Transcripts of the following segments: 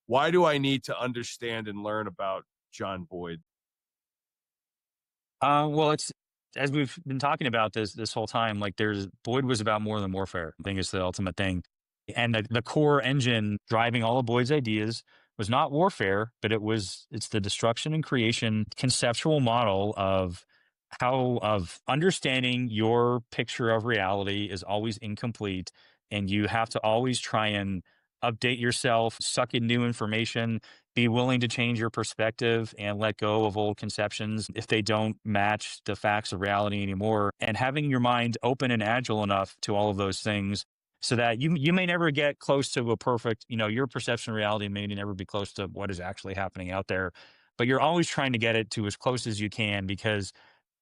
Why do I need to understand and learn about John Boyd? Well, it's as we've been talking about this whole time. Like, there's Boyd was about more than warfare. I think it's the ultimate thing, and the core engine driving all of Boyd's ideas was not warfare, but it's the destruction and creation conceptual model of how of understanding your picture of reality is always incomplete, and you have to always try and update yourself, suck in new information, be willing to change your perspective and let go of old conceptions if they don't match the facts of reality anymore, and having your mind open and agile enough to all of those things so that you may never get close to a perfect, your perception of reality may never be close to what is actually happening out there, but you're always trying to get it to as close as you can, because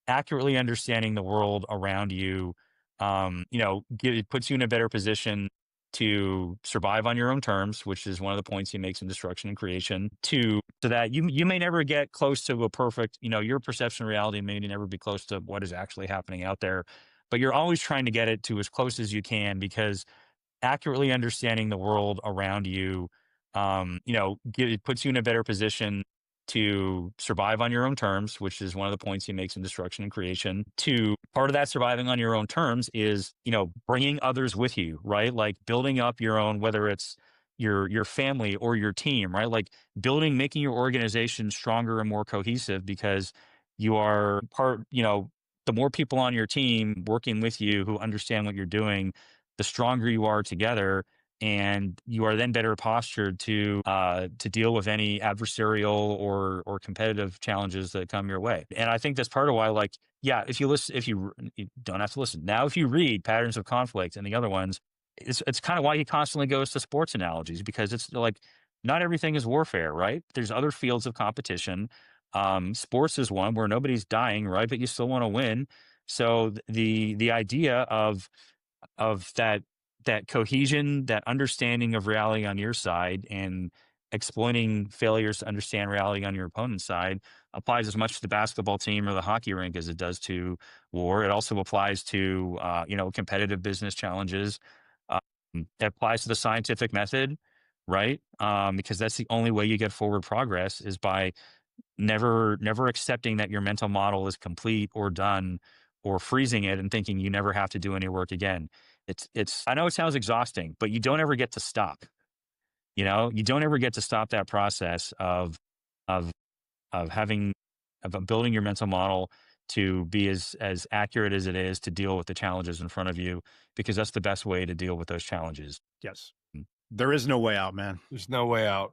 accurately understanding the world around you, it puts you in a better position to survive on your own terms, which is one of the points he makes in Destruction and Creation. To so that you may never get close to a perfect, your perception of reality may never be close to what is actually happening out there, but you're always trying to get it to as close as you can, because accurately understanding the world around you, it puts you in a better position to survive on your own terms, which is one of the points he makes in Destruction and Creation. To part of that surviving on your own terms is, bringing others with you, right? Like building up your own, whether it's your family or your team, right? Like making your organization stronger and more cohesive, because you are the more people on your team working with you who understand what you're doing, the stronger you are together, and you are then better postured to deal with any adversarial or competitive challenges that come your way. And I think that's part of why, like, yeah, if you don't have to listen now. If you read Patterns of Conflict and the other ones, it's kind of why he constantly goes to sports analogies, because it's like not everything is warfare, right? There's other fields of competition. Sports is one where nobody's dying, right? But you still want to win. So the idea of that cohesion, that understanding of reality on your side, and exploiting failures to understand reality on your opponent's side applies as much to the basketball team or the hockey rink as it does to war. It also applies to competitive business challenges. It applies to the scientific method, right? Because that's the only way you get forward progress, is by never accepting that your mental model is complete or done, or freezing it and thinking you never have to do any work again. It's I know it sounds exhausting, but you don't ever get to stop. You don't ever get to stop that process of having of building your mental model to be as accurate as it is to deal with the challenges in front of you, because that's the best way to deal with those challenges. Yes. There is no way out, man. There's no way out.